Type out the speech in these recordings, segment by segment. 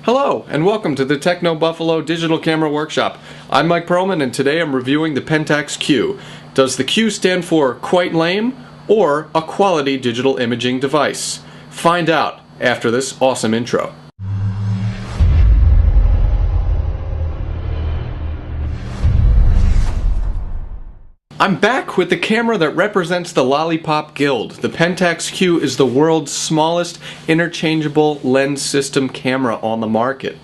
Hello, and welcome to the Techno Buffalo Digital Camera Workshop. I'm Mike Perlman, and today I'm reviewing the Pentax Q. Does the Q stand for quite lame, or a quality digital imaging device? Find out after this awesome intro. I'm back with the camera that represents the Lollipop Guild. The Pentax Q is the world's smallest interchangeable lens system camera on the market.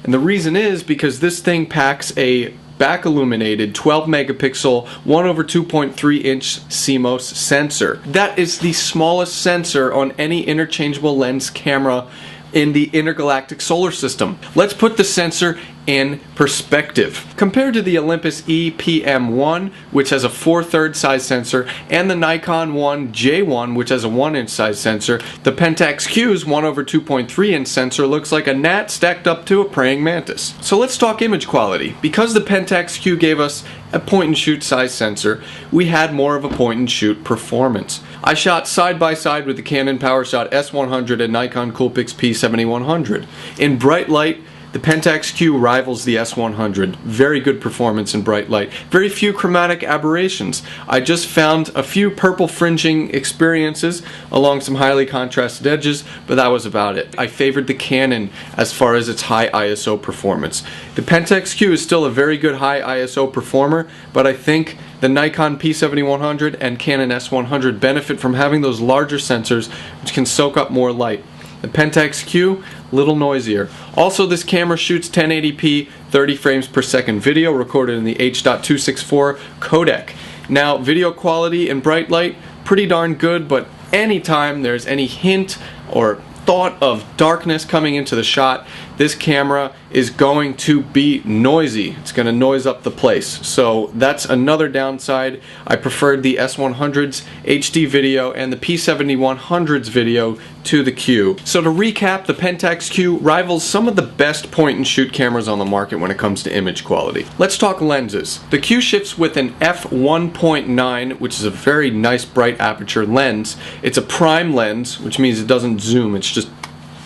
And the reason is because this thing packs a back illuminated 12 megapixel 1/2.3 inch CMOS sensor. That is the smallest sensor on any interchangeable lens camera in the intergalactic solar system. Let's put the sensor in perspective. Compared to the Olympus EPM1, which has a 4/3 size sensor, and the Nikon 1J1, which has a 1-inch size sensor, the Pentax Q's 1/2.3 inch sensor looks like a gnat stacked up to a praying mantis. So let's talk image quality. Because the Pentax Q gave us a point-and-shoot size sensor, we had more of a point-and-shoot performance. I shot side by side with the Canon PowerShot S100 and Nikon Coolpix P7100. In bright light, the Pentax Q rivals the S100. Very good performance in bright light. Very few chromatic aberrations. I just found a few purple fringing experiences along some highly contrasted edges, but that was about it. I favored the Canon as far as its high ISO performance. The Pentax Q is still a very good high ISO performer, but I think the Nikon P7100 and Canon S100 benefit from having those larger sensors which can soak up more light. The Pentax Q, a little noisier. Also, this camera shoots 1080p 30 frames per second video recorded in the H.264 codec. Now, video quality in bright light, pretty darn good, but anytime there's any hint or thought of darkness coming into the shot, this camera is going to be noisy. It's going to noise up the place. So that's another downside. I preferred the S100's HD video and the P7100's video to the Q. So to recap, the Pentax Q rivals some of the best point-and-shoot cameras on the market when it comes to image quality. Let's talk lenses. The Q shifts with an f1.9, which is a very nice bright aperture lens. It's a prime lens, which means it doesn't zoom. It's just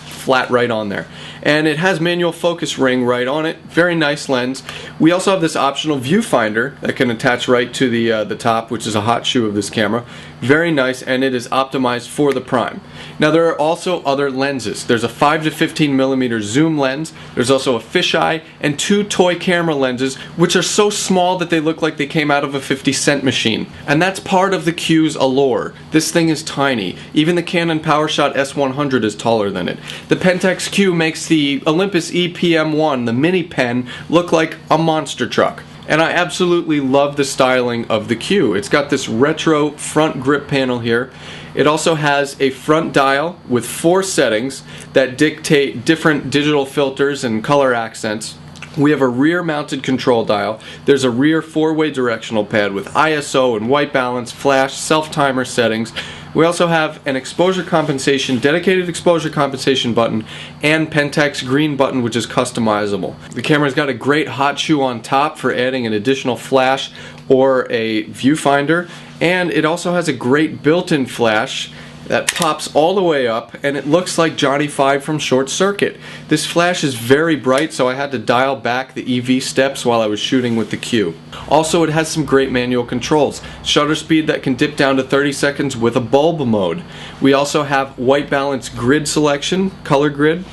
flat right on there. And it has manual focus ring right on it. Very nice lens. We also have this optional viewfinder that can attach right to the top, which is a hot shoe of this camera. Very nice, and it is optimized for the prime. Now there are also other lenses. There's a 5 to 15 millimeter zoom lens. There's also a fisheye and 2 toy camera lenses, which are so small that they look like they came out of a 50-cent machine. And that's part of the Q's allure. This thing is tiny. Even the Canon PowerShot S100 is taller than it. The Pentax Q makes the Olympus EPM1, the mini pen, look like a monster truck. And I absolutely love the styling of the Q. It's got this retro front grip panel here. It also has a front dial with 4 settings that dictate different digital filters and color accents. We have a rear mounted control dial. There's a rear 4-way directional pad with ISO and white balance, flash, self-timer settings. We also have an exposure compensation, dedicated exposure compensation button, and Pentax green button, which is customizable. The camera's got a great hot shoe on top for adding an additional flash or a viewfinder, and it also has a great built-in flash that pops all the way up, and it looks like Johnny Five from Short Circuit. This flash is very bright, so I had to dial back the EV steps while I was shooting with the Q. Also, it has some great manual controls. Shutter speed that can dip down to 30 seconds with a bulb mode. We also have white balance grid selection, color grid,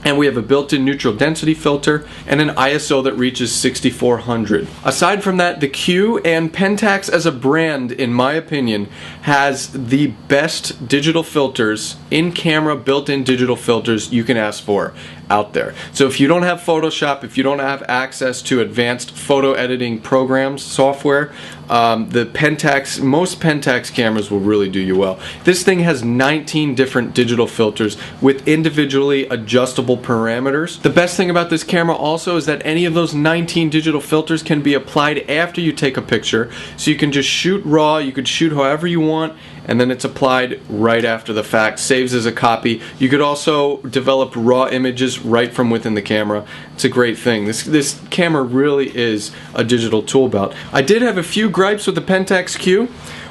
and we have a built-in neutral density filter and an ISO that reaches 6400. Aside from that, the Q and Pentax as a brand, in my opinion, has the best digital filters, in-camera built-in digital filters you can ask for out there. So if you don't have Photoshop, if you don't have access to advanced photo editing programs, software, most Pentax cameras will really do you well. This thing has 19 different digital filters with individually adjustable parameters. The best thing about this camera also is that any of those 19 digital filters can be applied after you take a picture, so you can just shoot raw, you could shoot however you want, and then it's applied right after the fact, saves as a copy. You could also develop raw images right from within the camera. It's a great thing. This camera really is a digital tool belt. I did have a few gripes with the Pentax Q.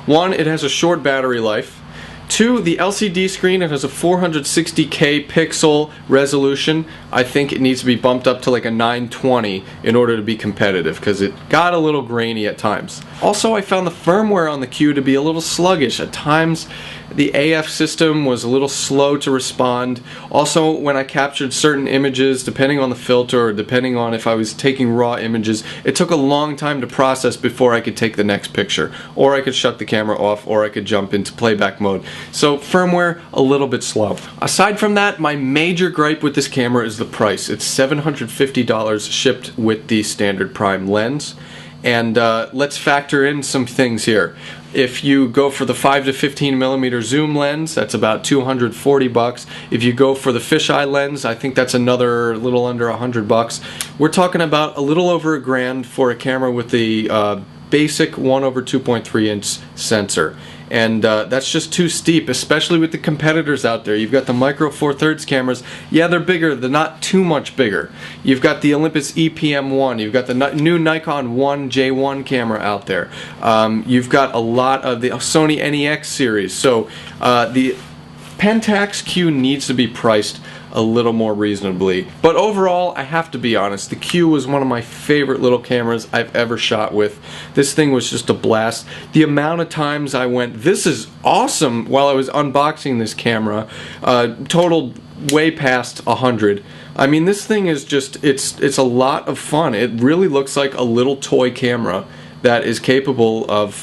One, it has a short battery life. 2, the LCD screen, it has a 460k pixel resolution. I think it needs to be bumped up to like a 920 in order to be competitive, because it got a little grainy at times. Also, I found the firmware on the Q to be a little sluggish. At times, the AF system was a little slow to respond. Also, when I captured certain images, depending on the filter or depending on if I was taking raw images, it took a long time to process before I could take the next picture. Or I could shut the camera off, or I could jump into playback mode. So firmware, a little bit slow. Aside from that, my major gripe with this camera is the price. It's $750 shipped with the standard prime lens. And let's factor in some things here. If you go for the 5 to 15 millimeter zoom lens, that's about $240. If you go for the fisheye lens, I think that's another little under $100. We're talking about a little over $1,000 for a camera with the basic 1/2.3 inch sensor. And that's just too steep, especially with the competitors out there. You've got the Micro Four Thirds cameras. Yeah, they're bigger. They're not too much bigger. You've got the Olympus EPM1. You've got the new Nikon 1J1 camera out there. You've got a lot of the Sony NEX series. So the Pentax Q needs to be priced a little more reasonably. But overall, I have to be honest, the Q was one of my favorite little cameras I've ever shot with. This thing was just a blast. The amount of times I went, "This is awesome," while I was unboxing this camera, totaled way past 100. I mean, this thing is just, it's a lot of fun. It really looks like a little toy camera that is capable of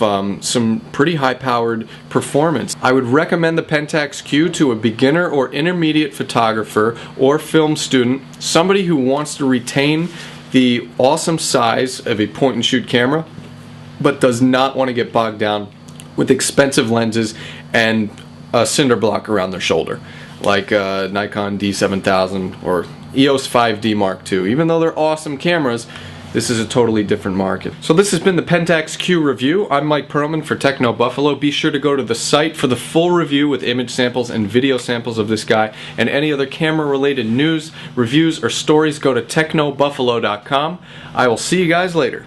some pretty high-powered performance. I would recommend the Pentax Q to a beginner or intermediate photographer or film student, somebody who wants to retain the awesome size of a point-and-shoot camera, but does not want to get bogged down with expensive lenses and a cinder block around their shoulder, like Nikon D7000 or EOS 5D Mark II. Even though they're awesome cameras, this is a totally different market. So this has been the Pentax Q review. I'm Mike Perlman for Techno Buffalo. Be sure to go to the site for the full review with image samples and video samples of this guy, and any other camera related news, reviews, or stories, go to technobuffalo.com. I will see you guys later.